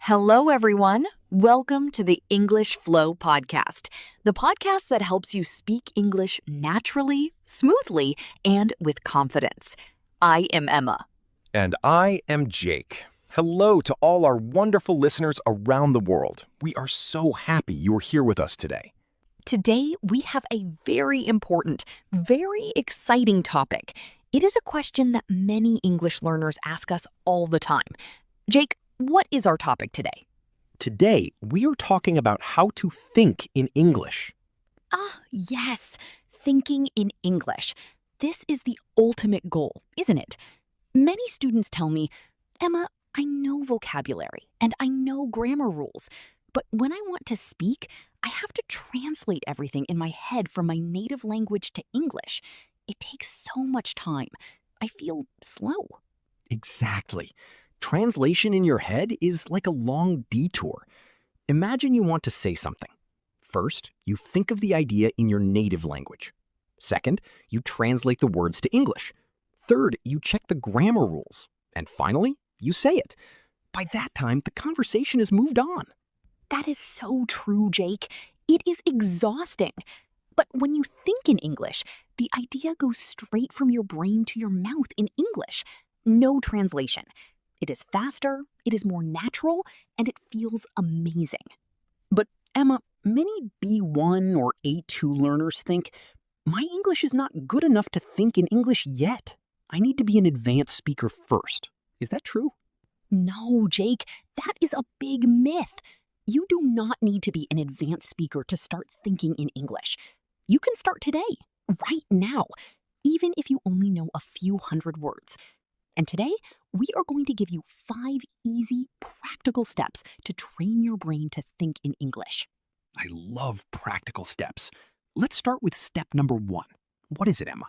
Hello, everyone. Welcome to the English Flow Podcast, the podcast that helps you speak English naturally, smoothly, and with confidence. I am Emma. And I am Jake. Hello to all our wonderful listeners around the world. We are so happy you are here with us today. Today, we have a very important, very exciting topic. It is a question that many English learners ask us all the time. Jake, what is our topic today? Today, we are talking about how to think in English. Yes, thinking in English. This is the ultimate goal, isn't it? Many students tell me, Emma, I know vocabulary and I know grammar rules, but when I want to speak, I have to translate everything in my head from my native language to English. It takes so much time. I feel slow. Exactly. Translation in your head is like a long detour. Imagine you want to say something. First, you think of the idea in your native language. Second, you translate the words to English. Third, you check the grammar rules. And finally, you say it. By that time, the conversation has moved on. That is so true, Jake. It is exhausting. But when you think in English, the idea goes straight from your brain to your mouth in English. No translation. It is faster, it is more natural, and it feels amazing. But Emma, many B1 or A2 learners think, my English is not good enough to think in English yet. I need to be an advanced speaker first. Is that true? No, Jake, that is a big myth. You do not need to be an advanced speaker to start thinking in English. You can start today, right now, even if you only know a few hundred words. And today, we are going to give you 5 easy, practical steps to train your brain to think in English. I love practical steps. Let's start with step number 1. What is it, Emma?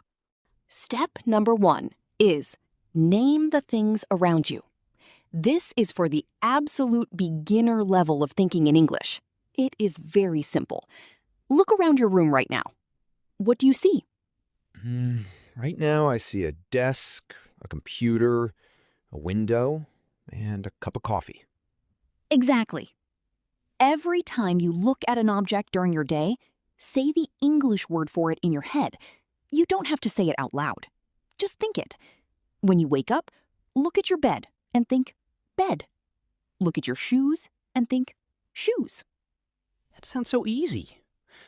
Step number 1 is name the things around you. This is for the absolute beginner level of thinking in English. It is very simple. Look around your room right now. What do you see? Right now, I see a desk, a computer, a window, and a cup of coffee. Exactly. Every time you look at an object during your day, say the English word for it in your head. You don't have to say it out loud. Just think it. When you wake up, look at your bed and think bed. Look at your shoes and think shoes. That sounds so easy.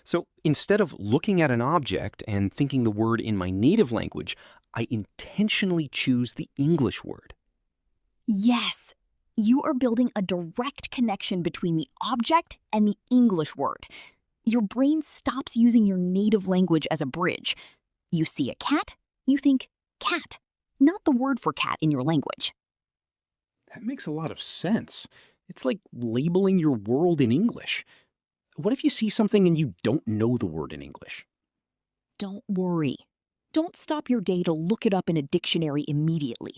So instead of looking at an object and thinking the word in my native language, I intentionally choose the English word. Yes, you are building a direct connection between the object and the English word. Your brain stops using your native language as a bridge. You see a cat, you think cat, not the word for cat in your language. That makes a lot of sense. It's like labeling your world in English. What if you see something and you don't know the word in English? Don't worry. Don't stop your day to look it up in a dictionary immediately.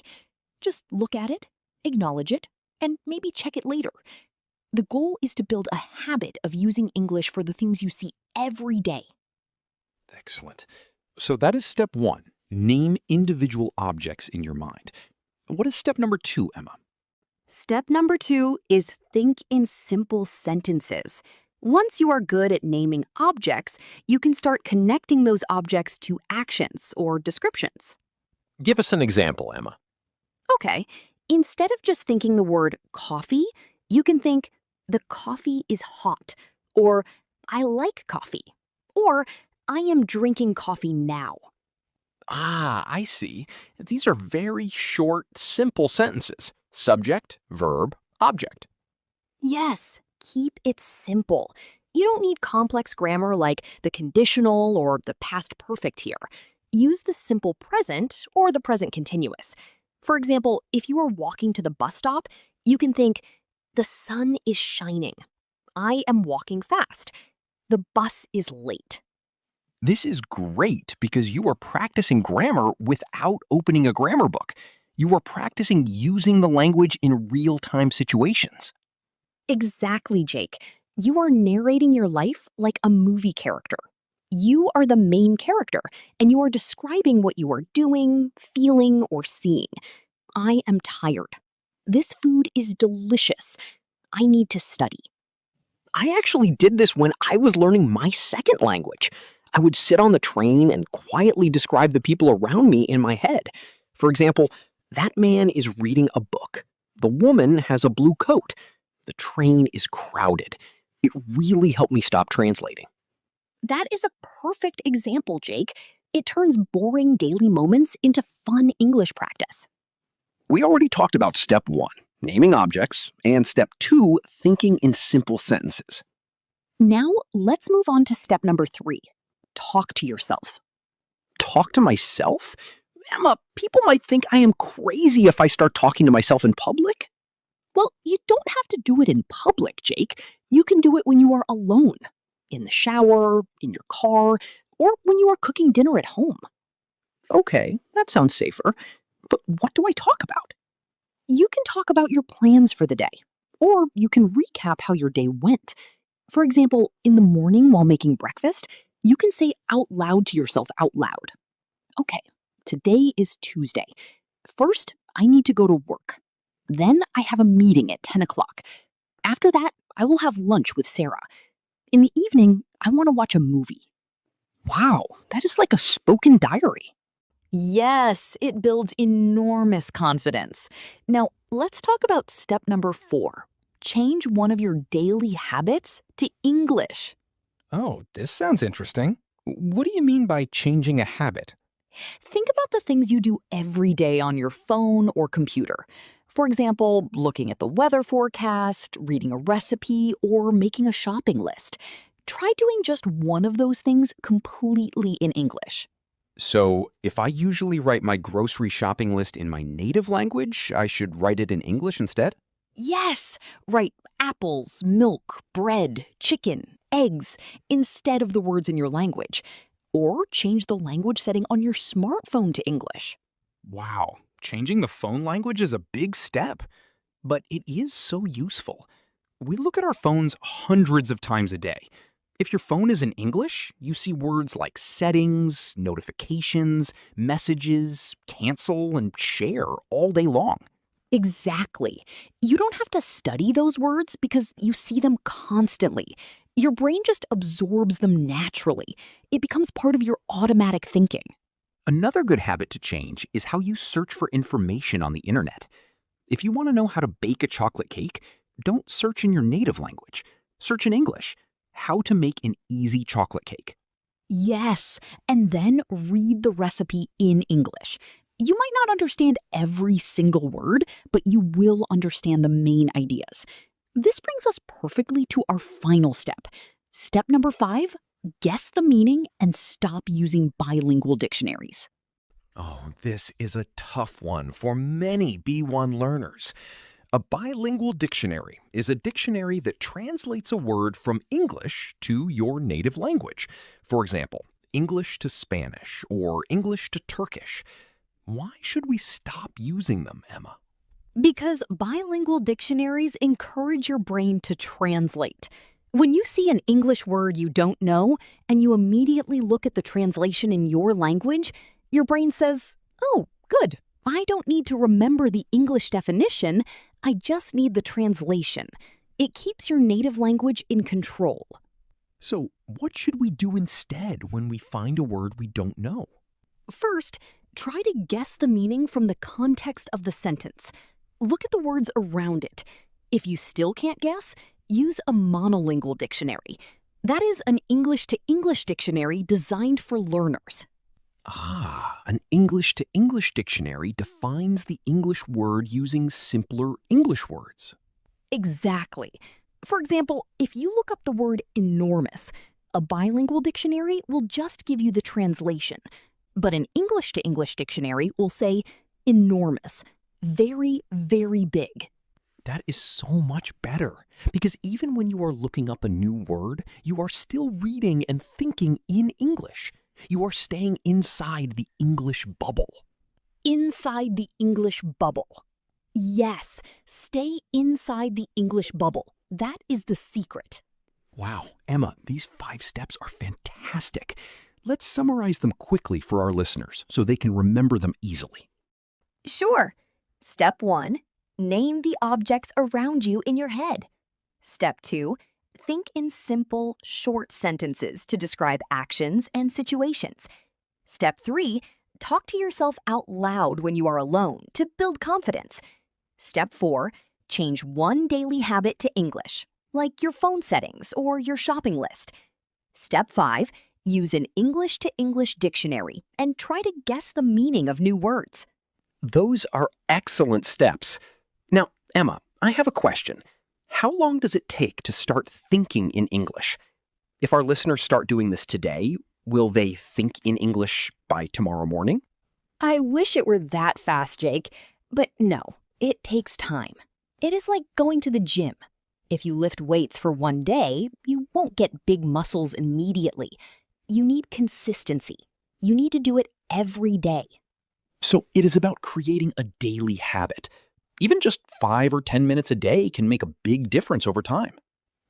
Just look at it, acknowledge it, and maybe check it later. The goal is to build a habit of using English for the things you see every day. Excellent. So that is step 1. Name individual objects in your mind. What is step number 2, Emma? Step number 2 is think in simple sentences. Once you are good at naming objects, you can start connecting those objects to actions or descriptions. Give us an example, Emma. Okay, instead of just thinking the word coffee, you can think, the coffee is hot, or I like coffee, or I am drinking coffee now. I see. These are very short, simple sentences. Subject, verb, object. Yes, keep it simple. You don't need complex grammar like the conditional or the past perfect here. Use the simple present or the present continuous. For example, if you are walking to the bus stop, you can think, the sun is shining. I am walking fast. The bus is late. This is great because you are practicing grammar without opening a grammar book. You are practicing using the language in real-time situations. Exactly, Jake. You are narrating your life like a movie character. You are the main character, and you are describing what you are doing, feeling, or seeing. I am tired. This food is delicious. I need to study. I actually did this when I was learning my second language. I would sit on the train and quietly describe the people around me in my head. For example, that man is reading a book. The woman has a blue coat. The train is crowded. It really helped me stop translating. That is a perfect example, Jake. It turns boring daily moments into fun English practice. We already talked about step 1, naming objects, and step 2, thinking in simple sentences. Now, let's move on to step number 3. Talk to yourself. Talk to myself? Emma, people might think I am crazy if I start talking to myself in public. Well, you don't have to do it in public, Jake. You can do it when you are alone, in the shower, in your car, or when you are cooking dinner at home. Okay, that sounds safer. But what do I talk about? You can talk about your plans for the day, or you can recap how your day went. For example, in the morning while making breakfast, you can say out loud to yourself out loud. Okay, today is Tuesday. First, I need to go to work. Then I have a meeting at 10 o'clock. After that, I will have lunch with Sarah. In the evening, I want to watch a movie. Wow, that is like a spoken diary. Yes, it builds enormous confidence. Now, let's talk about step number 4. Change one of your daily habits to English. Oh, this sounds interesting. What do you mean by changing a habit? Think about the things you do every day on your phone or computer. For example, looking at the weather forecast, reading a recipe, or making a shopping list. Try doing just one of those things completely in English. So, if I usually write my grocery shopping list in my native language, I should write it in English instead? Yes, write apples, milk, bread, chicken, eggs instead of the words in your language. Or change the language setting on your smartphone to English. Wow, changing the phone language is a big step. But it is so useful. We look at our phones hundreds of times a day. If your phone is in English, you see words like settings, notifications, messages, cancel, and share all day long. Exactly. You don't have to study those words because you see them constantly. Your brain just absorbs them naturally. It becomes part of your automatic thinking. Another good habit to change is how you search for information on the internet. If you want to know how to bake a chocolate cake, don't search in your native language. Search in English. How to make an easy chocolate cake. Yes, and then read the recipe in English. You might not understand every single word, but you will understand the main ideas. This brings us perfectly to our final step. Step number 5, guess the meaning and stop using bilingual dictionaries. Oh, this is a tough one for many B1 learners. A bilingual dictionary is a dictionary that translates a word from English to your native language. For example, English to Spanish or English to Turkish. Why should we stop using them, Emma? Because bilingual dictionaries encourage your brain to translate. When you see an English word you don't know and you immediately look at the translation in your language, your brain says, "Oh, good. I don't need to remember the English definition. I just need the translation." It keeps your native language in control. So, what should we do instead when we find a word we don't know? First, try to guess the meaning from the context of the sentence. Look at the words around it. If you still can't guess, use a monolingual dictionary. That is an English to English dictionary designed for learners. An English to English dictionary defines the English word using simpler English words. Exactly. For example, if you look up the word enormous, a bilingual dictionary will just give you the translation. But an English to English dictionary will say enormous, very, very big. That is so much better, because even when you are looking up a new word, you are still reading and thinking in English. You are staying inside the English bubble. Inside the English bubble. Yes, stay inside the English bubble. That is the secret. Wow, Emma, these 5 steps are fantastic. Let's summarize them quickly for our listeners so they can remember them easily. Sure. Step 1, name the objects around you in your head. Step 2, think in simple, short sentences to describe actions and situations. Step 3, talk to yourself out loud when you are alone to build confidence. Step 4, change one daily habit to English, like your phone settings or your shopping list. Step 5, use an English to English dictionary and try to guess the meaning of new words. Those are excellent steps. Now, Emma, I have a question. How long does it take to start thinking in English? If our listeners start doing this today, will they think in English by tomorrow morning? I wish it were that fast, Jake, but no, it takes time. It is like going to the gym. If you lift weights for one day, you won't get big muscles immediately. You need consistency. You need to do it every day. So it is about creating a daily habit. Even just 5 or 10 minutes a day can make a big difference over time.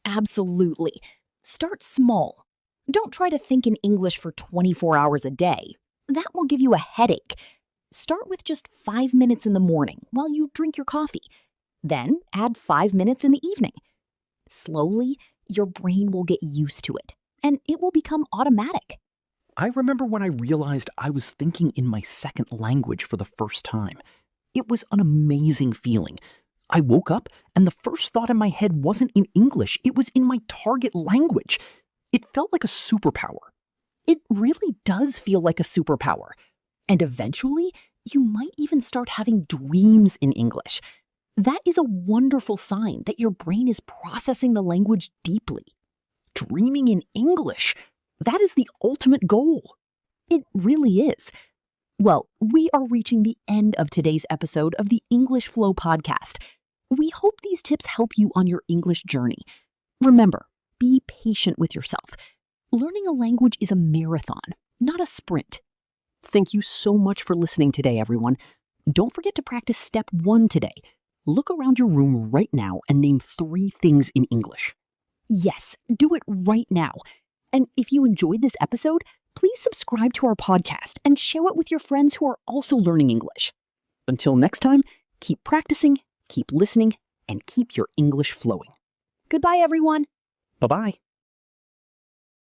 Absolutely. Start small. Don't try to think in English for 24 hours a day. That will give you a headache. Start with just 5 minutes in the morning while you drink your coffee. Then add 5 minutes in the evening. Slowly, your brain will get used to it, and it will become automatic. I remember when I realized I was thinking in my second language for the first time. It was an amazing feeling. I woke up, and the first thought in my head wasn't in English, it was in my target language. It felt like a superpower. It really does feel like a superpower. And eventually, you might even start having dreams in English. That is a wonderful sign that your brain is processing the language deeply. Dreaming in English, that is the ultimate goal. It really is. Well, we are reaching the end of today's episode of the English Flow podcast. We hope these tips help you on your English journey. Remember, be patient with yourself. Learning a language is a marathon, not a sprint. Thank you so much for listening today, everyone. Don't forget to practice step 1 today. Look around your room right now and name 3 things in English. Yes, do it right now. And if you enjoyed this episode, please subscribe to our podcast and share it with your friends who are also learning English. Until next time, keep practicing, keep listening, and keep your English flowing. Goodbye, everyone. Bye-bye.